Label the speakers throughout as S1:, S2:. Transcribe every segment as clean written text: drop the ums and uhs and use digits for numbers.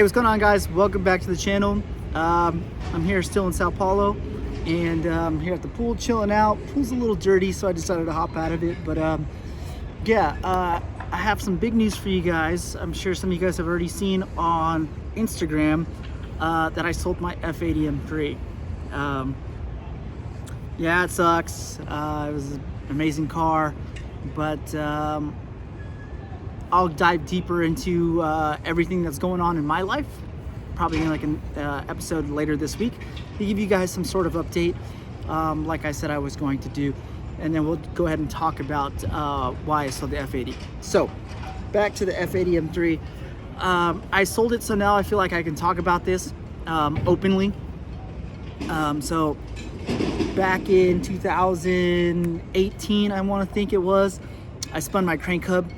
S1: Hey, what's going on, guys? Welcome back to the channel. I'm here still in Sao Paulo, and I'm here at the pool chilling out. Pool's a little dirty, so I decided to hop out of it. But I have some big news for you guys. I'm sure some of you guys have already seen on Instagram that I sold my F80 M3. Yeah, it sucks. It was an amazing car, but I'll dive deeper into everything that's going on in my life, probably in like an episode later this week, to give you guys some sort of update, like I said I was going to do. And then we'll go ahead and talk about why I sold the F80. So, back to the F80 M3. I sold it, so now I feel like I can talk about this openly. So, back in 2018, I want to think it was, I spun my crank hub.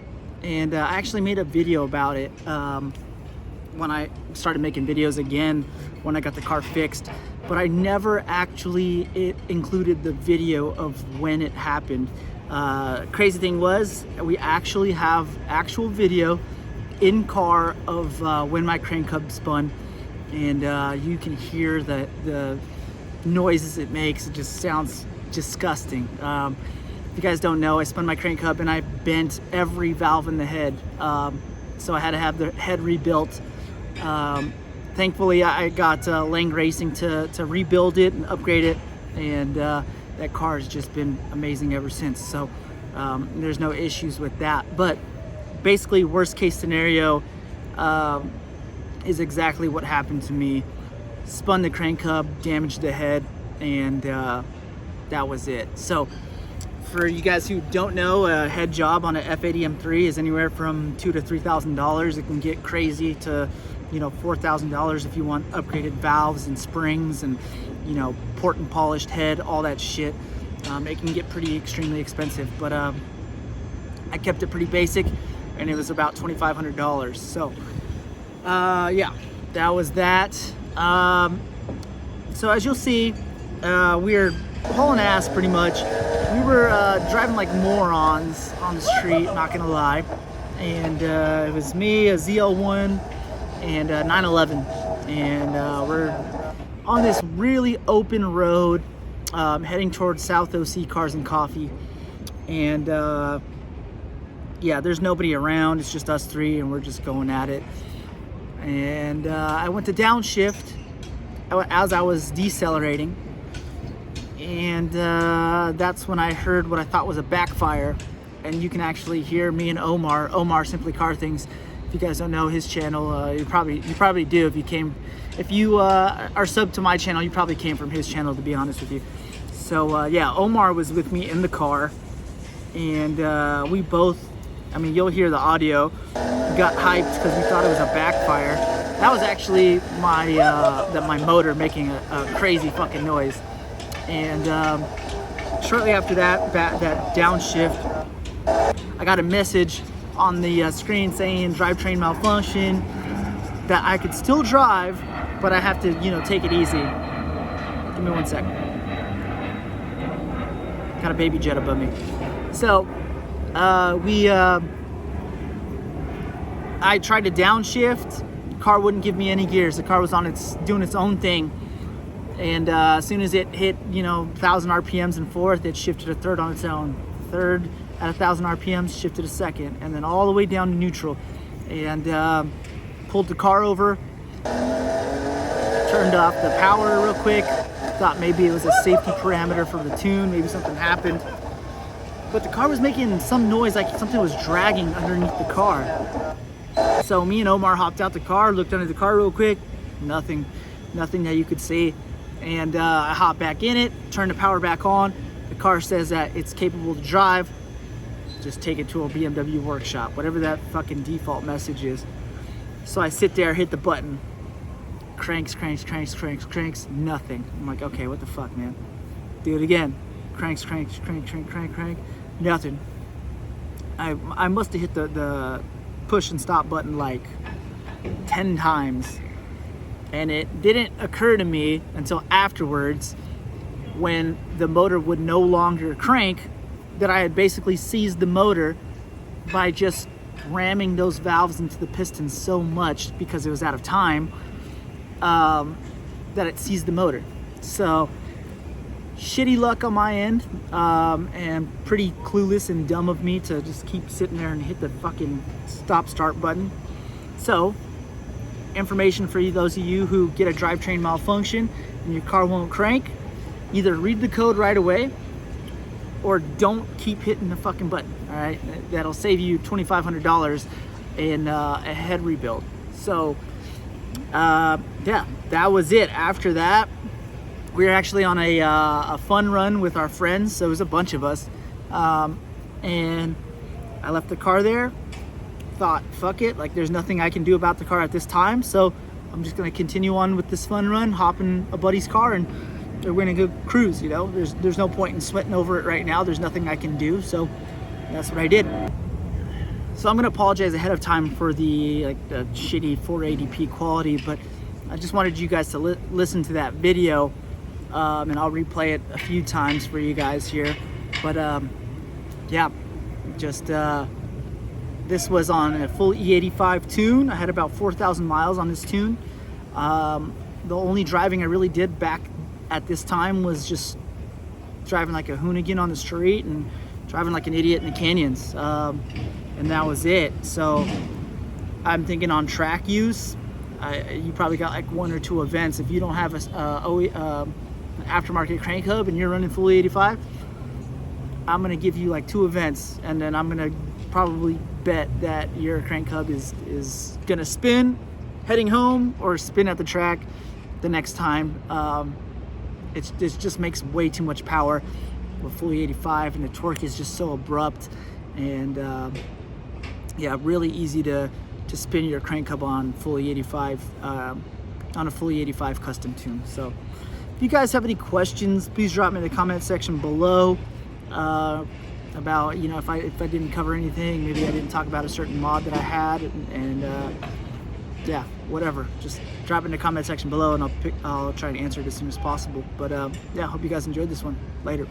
S1: And I actually made a video about it when I started making videos again, when I got the car fixed. But I never actually included the video of when it happened. Crazy thing was, we actually have actual video in car of when my crank hub spun. And you can hear the noises it makes. It just sounds disgusting. If you guys don't know, I spun my crank hub and I bent every valve in the head. So I had to have the head rebuilt. Thankfully, I got Lang Racing to rebuild it and upgrade it. And that car has just been amazing ever since. So there's no issues with that. But basically, worst case scenario is exactly what happened to me. Spun the crank hub, damaged the head, and that was it. So, for you guys who don't know, a head job on an F80 M3 is anywhere from $2,000 to $3,000. It can get crazy to, $4,000 if you want upgraded valves and springs and, port and polished head, all that shit. It can get pretty extremely expensive, but I kept it pretty basic, and it was about $2,500. So, yeah, that was that. So as you'll see, we're hauling ass pretty much. We were driving like morons on the street, not gonna lie. And it was me, a ZL1, and a 911. And we're on this really open road, heading towards South OC Cars and Coffee. And yeah, there's nobody around, it's just us three, and we're just going at it. And I went to downshift as I was decelerating. And that's when I heard what I thought was a backfire. And you can actually hear me and Omar Simply Car Things. If you guys don't know his channel, you probably do. If you are subbed to my channel, you probably came from his channel, to be honest with you. So yeah, Omar was with me in the car, and we both, you'll hear the audio, we got hyped because we thought it was a backfire. That was actually my motor making a crazy fucking noise. And shortly after that downshift, I got a message on the screen saying drivetrain malfunction, that I could still drive, but I have to, take it easy. Give me 1 second. Got a baby jet above me. So I tried to downshift. The car wouldn't give me any gears. The car was doing its own thing. And as soon as it hit, 1,000 RPMs and fourth, it shifted a third on its own. Third at 1,000 RPMs, shifted a second, and then all the way down to neutral. And pulled the car over, turned off the power real quick. Thought maybe it was a safety parameter for the tune, maybe something happened. But the car was making some noise, like something was dragging underneath the car. So me and Omar hopped out the car, looked under the car real quick, nothing that you could see. And I hop back in it, turn the power back on. The car says that it's capable to drive. Just take it to a BMW workshop, whatever that fucking default message is. So I sit there, hit the button. Cranks, nothing. I'm like, okay, what the fuck, man? Do it again. Cranks, crank, nothing. I must have hit the push and stop button like 10 times. And it didn't occur to me until afterwards, when the motor would no longer crank, that I had basically seized the motor by just ramming those valves into the piston so much because it was out of time that it seized the motor. So shitty luck on my end, and pretty clueless and dumb of me to just keep sitting there and hit the fucking stop start button. So information for you, those of you who get a drivetrain malfunction and your car won't crank, either read the code right away or don't keep hitting the fucking button. All right, that'll save you $2,500 in a head rebuild. So yeah, that was it. After that, we were actually on a fun run with our friends. So it was a bunch of us, and I left the car there. Thought, fuck it, like there's nothing I can do about the car at this time, so I'm just gonna continue on with this fun run, hop in a buddy's car, and we're gonna go cruise. You know, there's no point in sweating over it right now. There's nothing I can do, so that's what I did. So I'm gonna apologize ahead of time for the shitty 480p quality, but I just wanted you guys to listen to that video, and I'll replay it a few times for you guys here. But yeah, just this was on a full E85 tune. I had about 4,000 miles on this tune. The only driving I really did back at this time was just driving like a hoonigan on the street and driving like an idiot in the canyons, and that was it. So I'm thinking on track use, you probably got like 1 or 2 events. If you don't have an aftermarket crank hub and you're running full E85, I'm gonna give you like 2 events, and then I'm gonna probably bet that your crank hub is gonna spin heading home or spin at the track the next time. It just makes way too much power with fully 85, and the torque is just so abrupt, and yeah, really easy to spin your crank hub on fully 85, on a fully 85 custom tune. So if you guys have any questions, please drop me in the comment section below, about, you know, if I didn't cover anything, maybe I didn't talk about a certain mod that I had, and yeah, whatever, just drop it in the comment section below, and I'll try and answer it as soon as possible. But yeah, hope you guys enjoyed this one. Later.